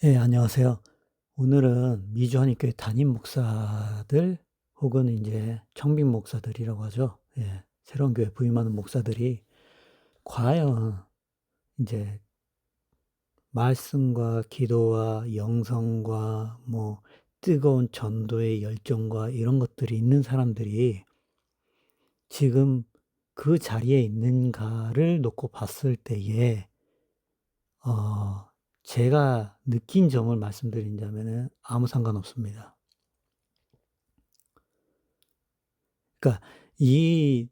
예, 안녕하세요. 오늘은 미주한인교회 담임 목사들 혹은 이제 청빙 목사들이라고 하죠. 예. 새로운 교회 부임하는 목사들이 과연 이제 말씀과 기도와 영성과 뭐 뜨거운 전도의 열정과 이런 것들이 있는 사람들이 지금 그 자리에 있는가를 놓고 봤을 때에 어 제가 느낀 점을 말씀드린다면은 아무 상관없습니다. 그러니까 이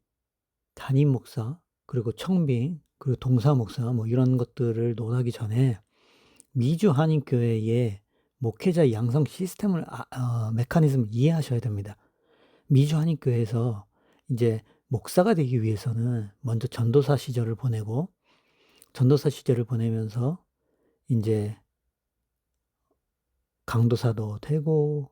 담임 목사 그리고 청빙 그리고 동사 목사 뭐 이런 것들을 논하기 전에 미주 한인교회의 목회자 양성 시스템을 메커니즘을 이해하셔야 됩니다. 미주 한인교회에서 인제 목사가 되기 위해서는 먼저 전도사 시절을 보내고 전도사 시절을 보내면서 인제 강도사도 되고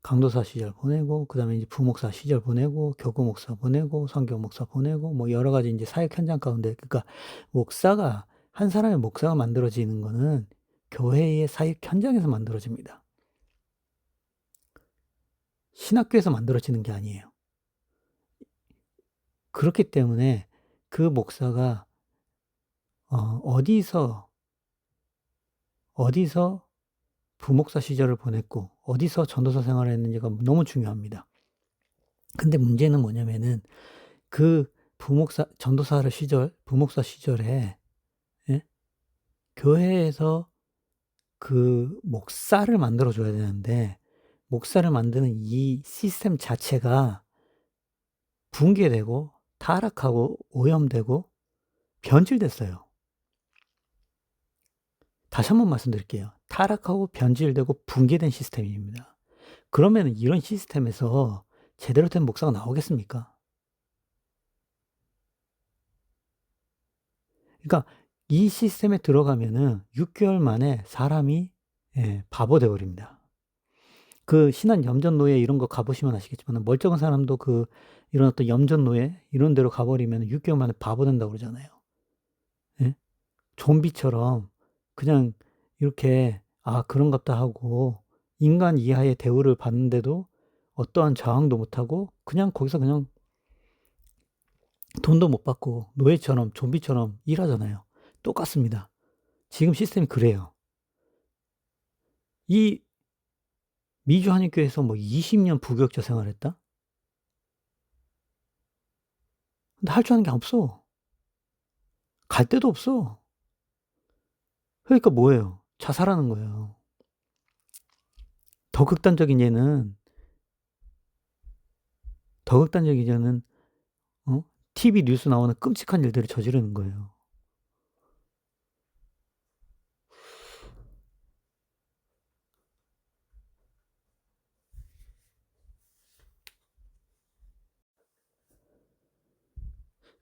강도사 시절 보내고 그다음에 이제 부목사 시절 보내고 교구 목사 보내고 선교 목사 보내고 뭐 여러 가지 인제 사역 현장 가운데 그러니까 목사가 한 사람의 목사가 만들어지는 거는 교회의 사역 현장에서 만들어집니다. 신학교에서 만들어지는 게 아니에요. 그렇기 때문에 그 목사가 어디서, 어디서 부목사 시절을 보냈고 어디서 전도사 생활을 했는지가 너무 중요합니다. 근데 문제는 뭐냐면은 그 부목사 전도사를 시절 부목사 시절에 예 교회에서 그 목사를 만들어 줘야 되는데 목사를 만드는 이 시스템 자체가 붕괴되고 타락하고 오염되고 변질됐어요. 다시 한번 말씀드릴게요. 타락하고 변질되고 붕괴된 시스템입니다. 그러면은 이런 시스템에서 제대로 된 목사가 나오겠습니까? 그러니까 이 시스템에 들어가면은 6 개월 만에 사람이 바보 돼 버립니다. 그 신한 염전노예 이런 거 가 보시면 아시겠지만 멀쩡한 사람도 그 이런 어떤 염전노예 이런 데로 가 버리면 6 개월 만에 바보 된다고 그러잖아요. 예? 좀비처럼 그냥 이렇게 '아 그런갑다.' 하고 인간 이하의 대우를 받는데도 어떠한 저항도 못하고 그냥 거기서 그냥 돈도 못 받고 노예처럼 좀비처럼 일하잖아요. 똑같습니다. 지금 시스템이 그래요. 이 미주 한인교회에서 뭐 20년 부교육자 생활했다? 근데 할 줄 아는 게 없어. 갈 데도 없어. 그러니까 뭐예요? 자살하는 거예요. 더 극단적인 예는 더 극단적인 예는 어 TV 뉴스 나오는 끔찍한 일들을 저지르는 거예요.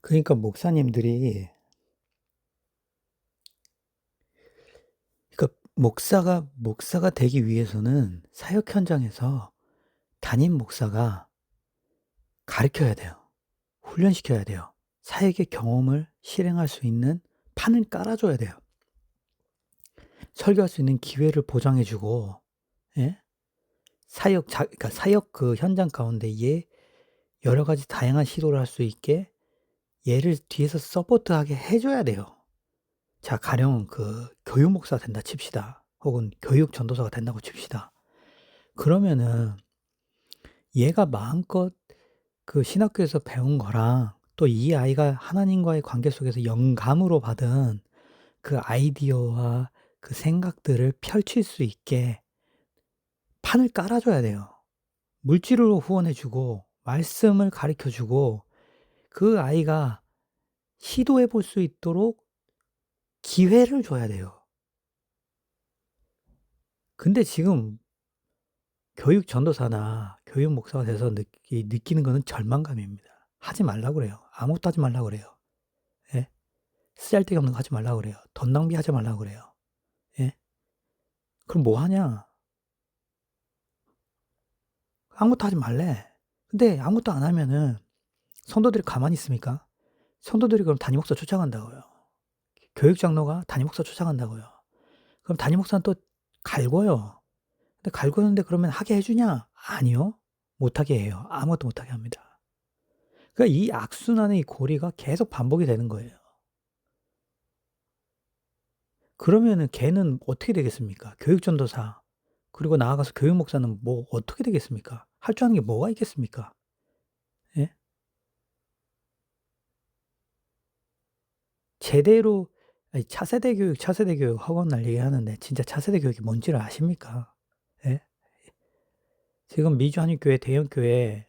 그러니까 목사가 되기 위해서는 사역 현장에서 담임 목사가 가르쳐야 돼요. 훈련시켜야 돼요. 사역의 경험을 실행할 수 있는 판을 깔아 줘야 돼요. 설교할 수 있는 기회를 보장해 주고 예? 그러니까 사역 그 현장 가운데에 여러 가지 다양한 시도를 할 수 있게 얘를 뒤에서 서포트하게 해 줘야 돼요. 자 가령 그 교육 목사가 된다 칩시다. 혹은 교육 전도사가 된다고 칩시다. 그러면은 얘가 마음껏 그 신학교에서 배운 거랑 또 이 아이가 하나님과의 관계 속에서 영감으로 받은 그 아이디어와 그 생각들을 펼칠 수 있게 판을 깔아 줘야 돼요. 물질로 후원해 주고 말씀을 가르쳐 주고 그 아이가 시도해 볼 수 있도록 기회를 줘야 돼요. 근데 지금 교육 전도사나 교육 목사가 돼서 느끼는 거는 절망감입니다. 하지 말라고 그래요. 아무것도 하지 말라고 그래요. 예. 쓰잘데기 없는 거 하지 말라고 그래요. 돈 낭비하지 말라고 그래요. 예. 그럼 뭐 하냐? 아무것도 하지 말래. 근데 아무것도 안 하면은 성도들이 가만히 있습니까? 성도들이 그럼 담임 목사 쫓아간다고요. 교육 장로가 담임 목사 쫓아간다고요. 그럼 담임 목사는 또 갈궈요. 근데 갈궜는데 그러면 하게 해 주냐? 아니요. 못 하게 해요. 아무것도 못 하게 합니다. 그러니까 이 악순환의 이 고리가 계속 반복이 되는 거예요. 그러면은 걔는 어떻게 되겠습니까? 교육 전도사 그리고 나아가서 교육 목사는 뭐 어떻게 되겠습니까? 할 줄 아는 게 뭐가 있겠습니까? 예? 제대로 아니 차세대 교육 하고 날 얘기하는데 진짜 차세대 교육이 뭔지를 아십니까? 예? 지금 미주 한인교회 대형 교회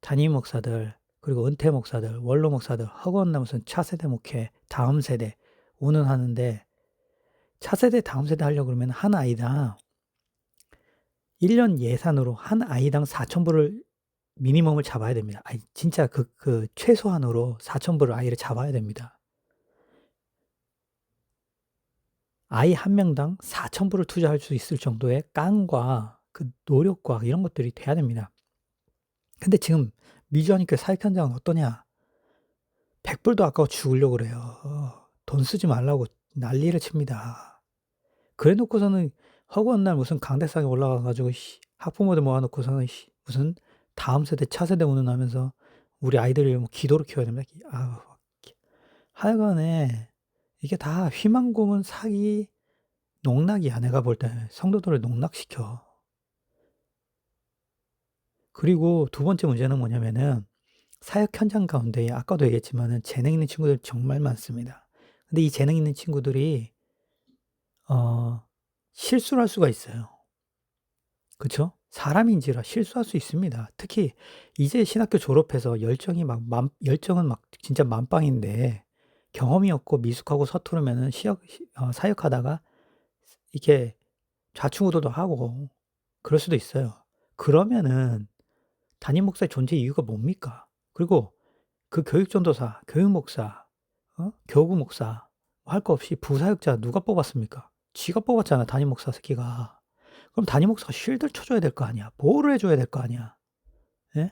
담임 목사들 그리고 은퇴 목사들 원로 목사들 허구한 무슨 차세대 목회 다음 세대 운운하는데 차세대 다음 세대 하려고 그러면 한 아이당 1년 예산으로 한 아이당 4,000불을 미니멈을 잡아야 됩니다. 아니 진짜 그 최소한으로 4,000불을 아이를 잡아야 됩니다. 아이 한 명당 4,000불을 투자할 수 있을 정도의 깡과 그 노력과 이런 것들이 돼야 됩니다. 근데 지금 미주하니까 사역 현장은 어떠냐? 100불도 아까워 죽으려고 그래요. 돈 쓰지 말라고 난리를 칩니다. 그래 놓고서는 허구한 날 무슨 강대상에 올라가 가지고 학부모들 모아 놓고서는 무슨 다음 세대 차세대 운운하면서 우리 아이들을 뭐 기도로 키워야 됩니다. 아우 하여간에 이게 다 희망 고문 사기 농락이야 내가 볼 때. 성도들을 농락시켜. 그리고 두 번째 문제는 뭐냐면은 사역 현장 가운데 아까도 얘기했지만은 재능 있는 친구들 정말 많습니다. 근데 이 재능 있는 친구들이 실수를 할 수가 있어요. 그쵸? 사람인지라 실수할 수 있습니다. 특히 이제 신학교 졸업해서 열정은 막 진짜 만빵인데 경험이 없고 미숙하고 서투르면은 사역하다가 이렇게 좌충우돌도 하고 그럴 수도 있어요. 그러면은 담임 목사의 존재 이유가 뭡니까? 그리고 그 교육 전도사, 교육 목사, 교구 목사 할 거 없이 부사역자 누가 뽑았습니까? 지가 뽑았잖아, 담임 목사 새끼가. 그럼 담임 목사가 쉴드를 쳐 줘야 될 거 아니야. 보호를 해 줘야 될 거 아니야. 예?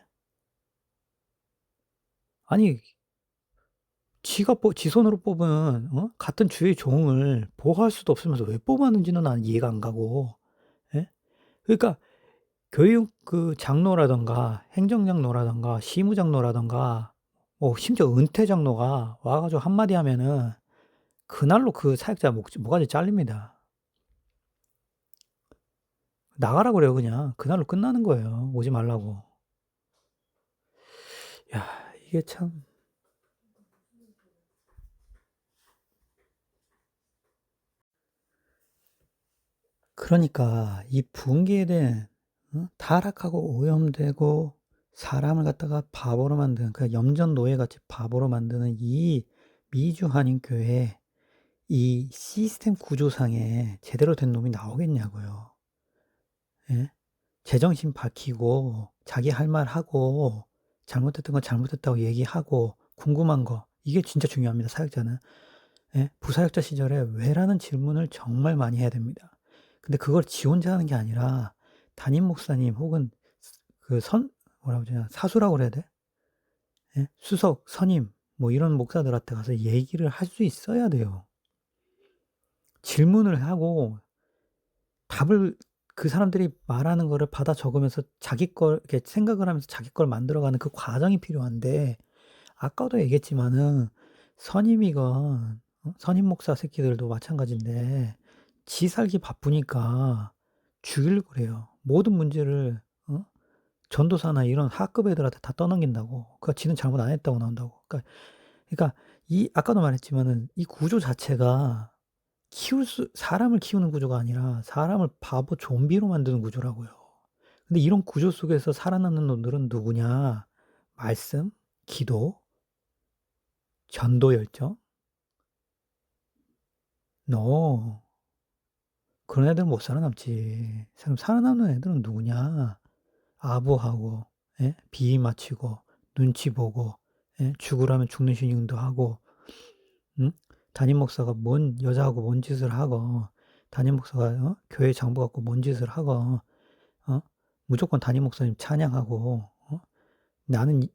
아니 지 손으로 뽑은 같은 주의 종을 보호할 수도 없으면서 왜 뽑았는지는 난 이해가 안 가고. 예? 그러니까 교육 그 장로라든가 행정장로라든가 시무장로라든가 뭐 심지어 은퇴 장로가 와 가지고 한마디 하면은 그날로 그 사역자 모가지 잘립니다. 나가라 그래요 그냥. 그날로 끝나는 거예요, 오지 말라고. 야 이게 참 그러니까 이 분기에 대한 타락하고 오염되고 사람을 갖다가 바보로 만드는 그 염전 노예같이 바보로 만드는 이 미주 한인교회 이 시스템 구조상에 제대로 된 놈이 나오겠냐고요. 예? 제정신 밝히고 자기 할 말 하고 잘못했던 건 잘못했다고 얘기하고 궁금한 거 이게 진짜 중요합니다, 사역자는. 예? 부사역자 시절에 왜라는 질문을 정말 많이 해야 됩니다. 근데 그걸 지 혼자 하는 게 아니라 담임 목사님 혹은 그 뭐라고 그러냐 사수라고 그래야 돼? 예? 수석, 선임 뭐 이런 목사들한테 가서 얘기를 할 수 있어야 돼요. 질문을 하고 답을 그 사람들이 말하는 거를 받아 적으면서 자기 걸 이렇게 생각을 하면서 자기 걸 만들어가는 그 과정이 필요한데 아까도 얘기했지만은 선임이건 선임 목사 새끼들도 마찬가지인데 지 살기 바쁘니까 죽이려고 그래요. 모든 문제를 전도사나 이런 하급 애들한테 다 떠넘긴다고. 그러니까 지는 잘못 안 했다고 나온다고. 그러니까 이 아까도 말했지만은 이 구조 자체가 사람을 키우는 구조가 아니라 사람을 바보 좀비로 만드는 구조라고요. 근데 이런 구조 속에서 살아남는 놈들은 누구냐? 말씀, 기도, 전도 열정? No. 그런 애들은 못 살아남지. 살아남는 애들은 누구냐? 아부하고, 예? 비위 맞추고, 눈치 보고, 예? 죽으라면 죽는 신용도 하고, 응? 담임 목사가 여자하고 뭔 짓을 하고, 담임 목사가 교회 장부 갖고 뭔 짓을 하고, 무조건 담임 목사님 찬양하고,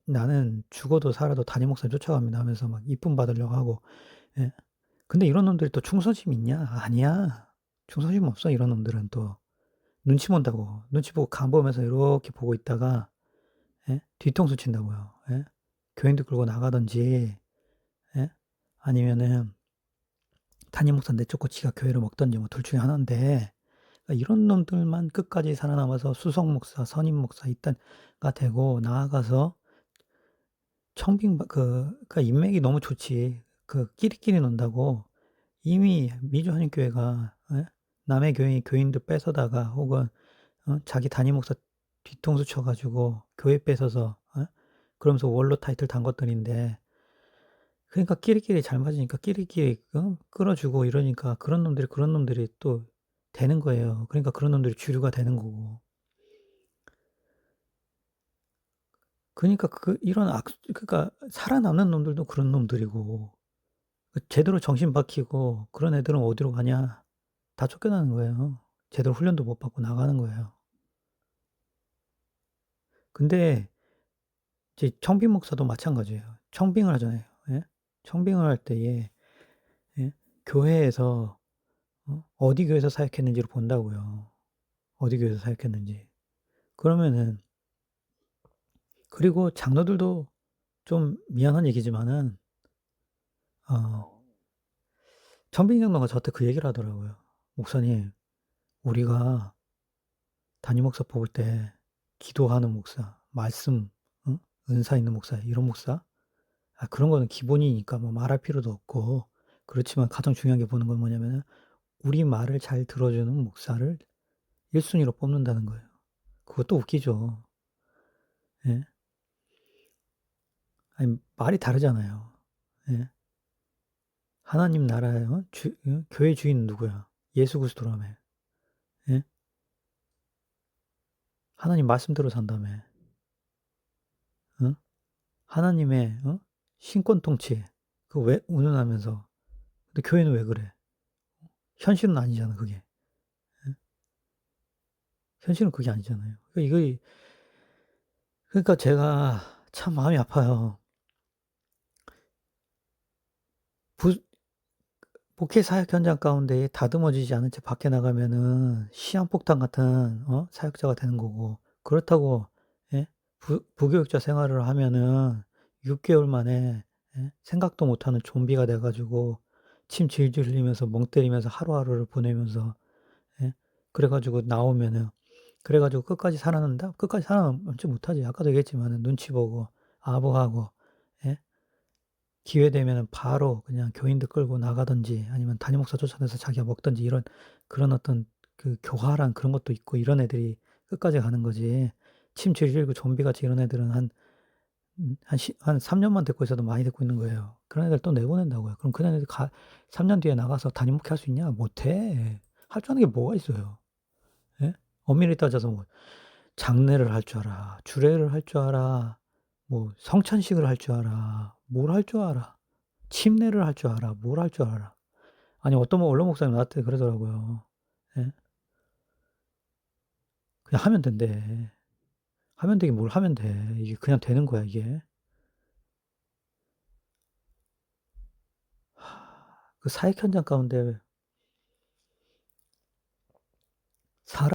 나는 죽어도 살아도 담임 목사님 쫓아갑니다 하면서 막 이쁨 받으려고 하고, 예? 근데 이런 놈들이 또 충성심 있냐? 아니야. 충성심 없어 이런 놈들은 또. 눈치 본다고. 눈치 보고 간 보면서 이렇게 보고 있다가 예? 뒤통수 친다고요. 예? 교인들 끌고 나가든지 예? 아니면은 담임 목사 내쫓고 지가 교회를 먹든지 뭐 둘 중에 하나인데 이런 놈들만 끝까지 살아남아서 수석 목사, 선임 목사 이딴가 되고 나아가서 청빙 그러니까 인맥이 너무 좋지. 그 끼리끼리 논다고 이미 미주한인교회가 예? 남의 교인 교인들 뺏어다가 혹은 자기 담임 목사 뒤통수 쳐 가지고 교회 뺏어서 그러면서 원로 타이틀 단 것들인데 그러니까 끼리끼리 잘 맞으니까 끼리끼리 끌어주고 이러니까 그런 놈들이 또 되는 거예요. 그러니까 그런 놈들이 주류가 되는 거고. 그러니까 이런 그러니까 살아남는 놈들도 그런 놈들이고 제대로 정신 박히고 그런 애들은 어디로 가냐? 다 쫓겨나는 거예요. 제대로 훈련도 못 받고 나가는 거예요. 근데 이제 청빙 목사도 마찬가지예요. 청빙을 하잖아요. 예? 청빙을 할 때에 예? 교회에서 어디 교회에서 사역했는지를 본다고요. 어디 교회에서 사역했는지. 그러면은 그리고 장로들도 좀 미안한 얘기지만은 어 청빙 장로가 저한테 그 얘기를 하더라고요. "목사님, 우리가 담임 목사 뽑을 때 기도하는 목사, 말씀 은사 있는 목사 이런 목사 그런 거는 기본이니까 뭐 말할 필요도 없고 그렇지만 가장 중요한 게 보는 건 뭐냐면은 우리 말을 잘 들어주는 목사를 1 순위로 뽑는다는 거예요. 그것도 웃기죠. 예. 아니 말이 다르잖아요. 예. 하나님 나라에 교회 주인은 누구야? 예수 그리스도라며. 예? 하나님 말씀대로 산다며. 어? 하나님의 신권 통치 그거 왜 운운하면서 근데 교회는 왜 그래? 현실은 아니잖아 그게. 예? 현실은 그게 아니잖아요. 그러니까 제가 참 마음이 아파요. 부 목회 사역 현장 가운데에 다듬어지지 않은 채 밖에 나가면은 시한폭탄 같은 사역자가 되는 거고 그렇다고 예? 부교육자 생활을 하면은 6 개월 만에 예? 생각도 못하는 좀비가 돼 가지고 침 질질 흘리면서 멍 때리면서 하루하루를 보내면서 예? 그래 가지고 나오면은 그래 가지고 끝까지 살아난다? 끝까지 살아남지 못하지. 아까도 얘기했지만은 눈치 보고 아부하고 예? 기회 되면은 바로 그냥 교인들 끌고 나가든지 아니면 담임 목사 쫓아내서 자기가 먹든지 이런 그런 어떤 그 교활한 그런 것도 있고 이런 애들이 끝까지 가는 거지. 침 질질 흘리고 좀비같이 이런 애들은 한 3 년만 데리고 있어도 많이 데리고 있는 거예요. 그런 애들 또 내보낸다고요. 그럼 그런 애들 3년 뒤에 나가서 담임 목회 할 수 있냐? 못 해. 할 줄 아는 게 뭐가 있어요. 예? 엄밀히 따져서 뭐 장례를 할 줄 알아. 주례를 할 줄 알아. 뭐 성찬식을 할 줄 알아. 뭘 할 줄 알아. 침례를 할 줄 알아. 뭘 할 줄 알아. 아니 어떤 원로 목사님 나한테 그러더라고요. 예. "그냥 하면 된대." 하면 되긴 뭘 하면 돼. 이게 그냥 되는 거야 이게. 그 사역 현장 가운데